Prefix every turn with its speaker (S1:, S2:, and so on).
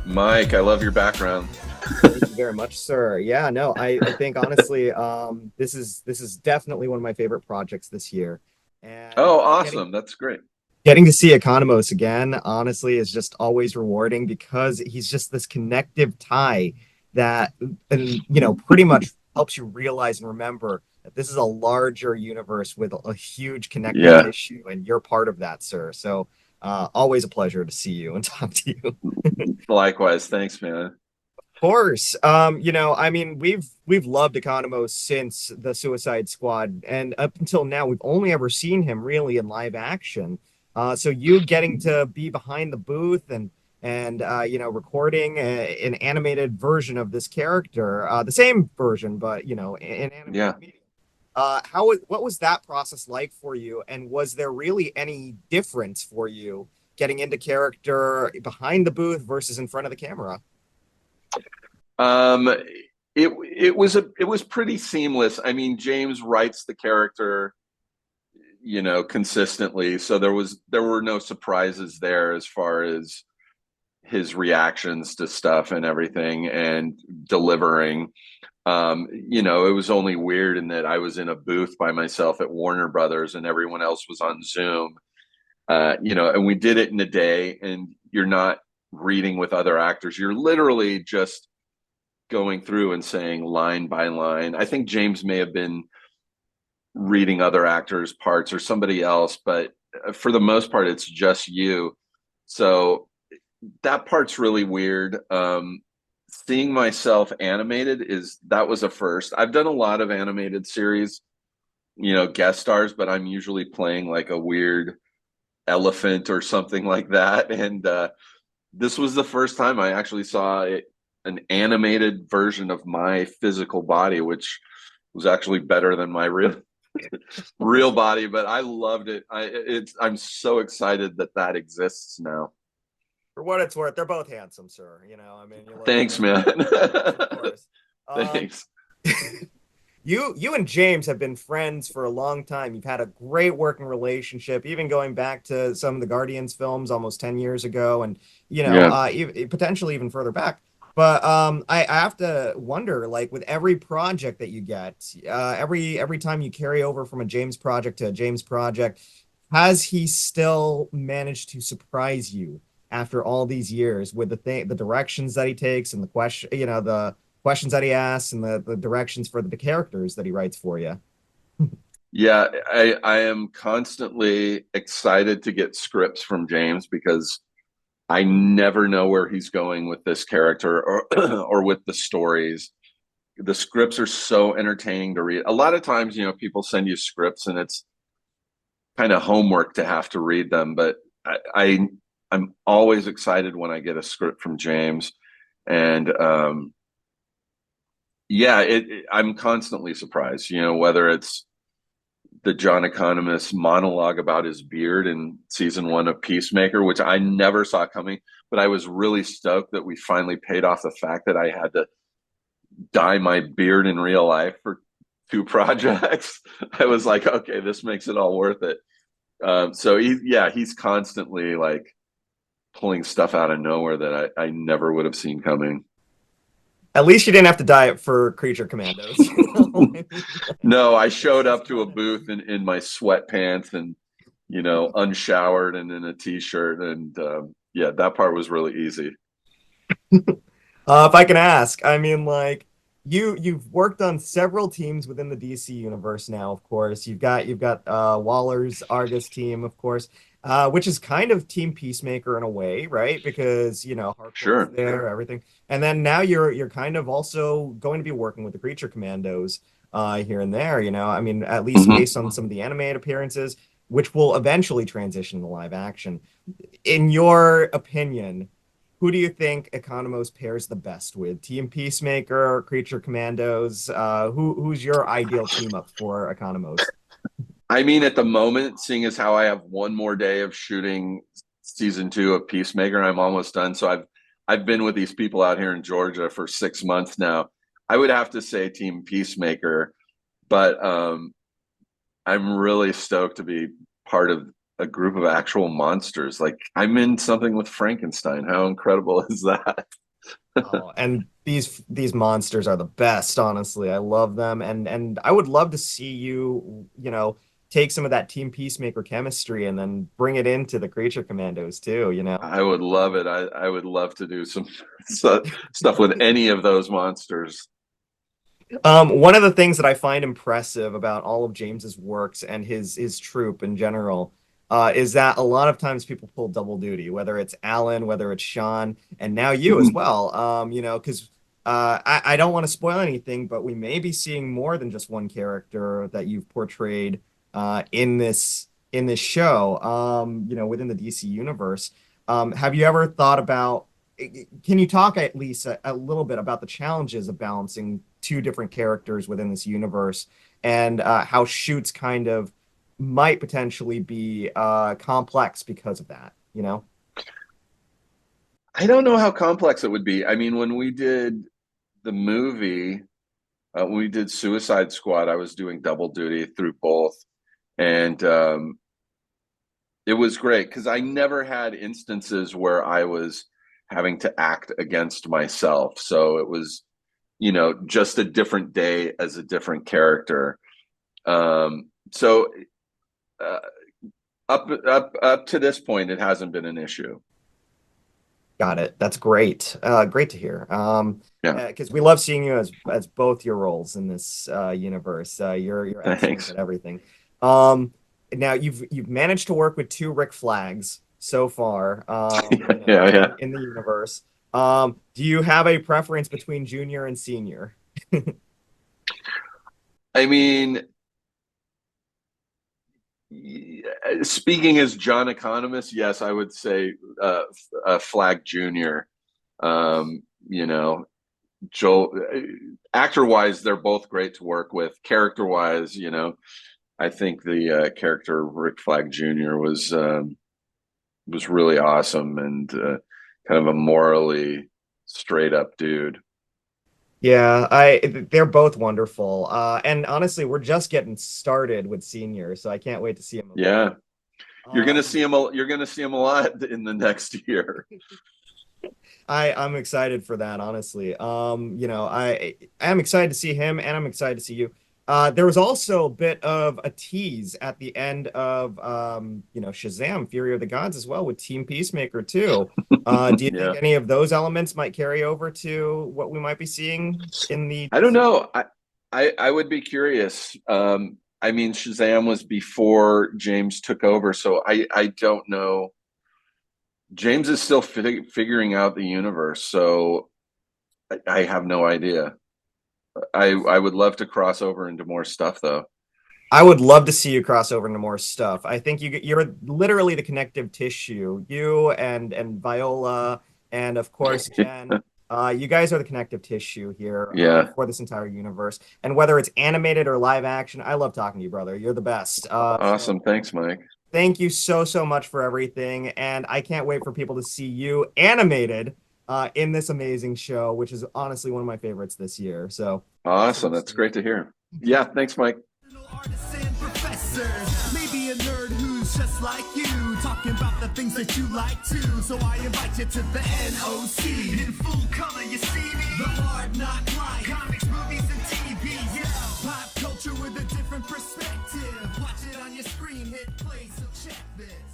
S1: Mike, I love your background.
S2: Thank you very much, sir. Yeah, no, I think honestly, this is definitely one of my favorite projects this year, and
S1: Oh,
S2: getting
S1: awesome. That's great.
S2: getting to see Economos again, honestly, is just always rewarding because he's just this connective tie that, and pretty much helps you realize and remember that this is a larger universe with a huge connective
S1: Yeah,
S2: tissue, and you're part of that, sir. So, always a pleasure to see you and talk to you.
S1: likewise. Thanks, man.
S2: Course. I mean, we've loved Economos since the Suicide Squad, and up until now, we've only ever seen him really in live action. So you getting to be behind the booth and recording an animated version of this character, the same version, but in animated
S1: Yeah.
S2: media. What was that process like for you? And was there really any difference for you getting into character behind the booth versus in front of the camera?
S1: Um, it was pretty seamless. I mean, James writes the character, consistently, so there were no surprises there as far as his reactions to stuff and everything and delivering. It was only weird in that I was in a booth by myself at Warner Brothers and everyone else was on Zoom. And we did it in a day, and you're not reading with other actors. You're literally just going through and saying line by line. I think James may have been reading other actors' parts or somebody else, but for the most part, it's just you. So that part's really weird. Seeing myself animated that was a first. I've done a lot of animated series, guest stars, but I'm usually playing like a weird elephant or something like that. And this was the first time I actually saw an animated version of my physical body, which was actually better than my real body. But I loved it. I'm so excited that exists now.
S2: For what it's worth, they're both handsome, sir. I mean, you look
S1: Thanks,
S2: good,
S1: man.
S2: of course. Um,
S1: Thanks.
S2: you and James have been friends for a long time. You've had a great working relationship, even going back to some of the Guardians films almost 10 years ago, and
S1: Yeah.
S2: potentially even further back. But I have to wonder, like with every project that you get, every time you carry over from a James project to a James project, has he still managed to surprise you after all these years with the directions that he takes and the questions that he asks and the directions for the characters that he writes for you?
S1: Yeah, I am constantly excited to get scripts from James because I never know where he's going with this character or or with the stories. The scripts are so entertaining to read. A lot of times, people send you scripts and it's kind of homework to have to read them, but I'm always excited when I get a script from James. And yeah, I'm constantly surprised, whether it's the John Economist monologue about his beard in season one of Peacemaker, which I never saw coming, but I was really stoked that we finally paid off the fact that I had to dye my beard in real life for two projects. I was like, okay, this makes it all worth it. So he's constantly like pulling stuff out of nowhere that I never would have seen coming.
S2: At least you didn't have to dye it for Creature Commandos.
S1: No, I showed
S2: It's
S1: up to a
S2: kind of
S1: booth in my sweatpants and unshowered and in a t-shirt, and yeah, that part was really easy.
S2: If I can ask, I mean, like you've worked on several teams within the DC universe now, of course. You've got Waller's Argus team, of course, which is kind of Team Peacemaker in a way, right? Because Harcourt's
S1: Sure.
S2: there, everything, and then now you're kind of also going to be working with the Creature Commandos here and there. I mean, at least
S1: Hmm.
S2: based on some of the animated appearances, which will eventually transition to live action. In your opinion, who do you think Economos pairs the best with? Team Peacemaker, Creature Commandos? Who's your ideal team up for Economos?
S1: I mean, at the moment, seeing as how I have one more day of shooting season two of Peacemaker, I'm almost done. So I've been with these people out here in Georgia for 6 months now. I would have to say Team Peacemaker, but I'm really stoked to be part of a group of actual monsters. Like I'm in something with Frankenstein. How incredible is that?
S2: Oh, and these monsters are the best, honestly. I love them, and I would love to see you, take some of that Team Peacemaker chemistry and then bring it into the Creature Commandos too, you know.
S1: I would love it. I would love to do some stuff with any of those monsters.
S2: One of the things that I find impressive about all of James's works and his troupe in general, is that a lot of times people pull double duty, whether it's Alan, whether it's Sean, and now you as well. Because I don't want to spoil anything, but we may be seeing more than just one character that you've portrayed in this show, within the DC universe. Have you ever thought about? Can you talk at least a little bit about the challenges of balancing two different characters within this universe and how shoots kind of might potentially be complex because of that, you know?
S1: I don't know how complex it would be. I mean, when we did the movie, when we did Suicide Squad, I was doing double duty through both. And it was great because I never had instances where I was having to act against myself. So it was, just a different day as a different character. So uh, up to this point, it hasn't been an issue.
S2: Got it. That's great. Great to hear.
S1: Yeah,
S2: Because we love seeing you as both your roles in this universe. You're excellent
S1: thanks.
S2: at everything. Um, Now you've managed to work with two Rick Flags so far,
S1: Yeah, yeah.
S2: in the universe. Do you have a preference between junior and senior?
S1: I mean, speaking as John Economist, yes, I would say Flag Junior. You know, Joel, actor wise, they're both great to work with. Character wise, I think the character Rick Flag Jr. Was really awesome and kind of a morally straight up dude.
S2: Yeah, they're both wonderful. And honestly, we're just getting started with senior, so I can't wait to see him evolve.
S1: Yeah, you're gonna see him a lot in the next year.
S2: I'm excited for that, honestly. I'm excited to see him, and I'm excited to see you. There was also a bit of a tease at the end of Shazam: Fury of the Gods as well with Team Peacemaker too. Do you think
S1: Yeah,
S2: any of those elements might carry over to what we might be seeing in the
S1: I don't
S2: DC?
S1: know. I would be curious. I mean, Shazam was before James took over, so I don't know. James is still figuring out the universe, so I have no idea. I would love to cross over into more stuff though.
S2: I would love to see you cross over into more stuff. I think you're literally the connective tissue. You and Viola and of course Jen. You guys are the connective tissue here
S1: Yeah,
S2: for this entire universe. And whether it's animated or live action, I love talking to you, brother. You're the best. So
S1: awesome. Thanks, Mike.
S2: thank you so much for everything, and I can't wait for people to see you animated in this amazing show, which is honestly one of my favorites this year. So thanks so
S1: Awesome.
S2: much,
S1: That's
S2: Steve.
S1: great to hear. Yeah, thanks, Mike.
S3: Artists and professors, maybe a nerd who's just like you, talking about the things that you like too. So I invite you to the NOC. In full color, you see me. The hard knock life, comics, movies, and TV. Yeah, pop culture with a different perspective. Watch it on your screen, hit play, so check this.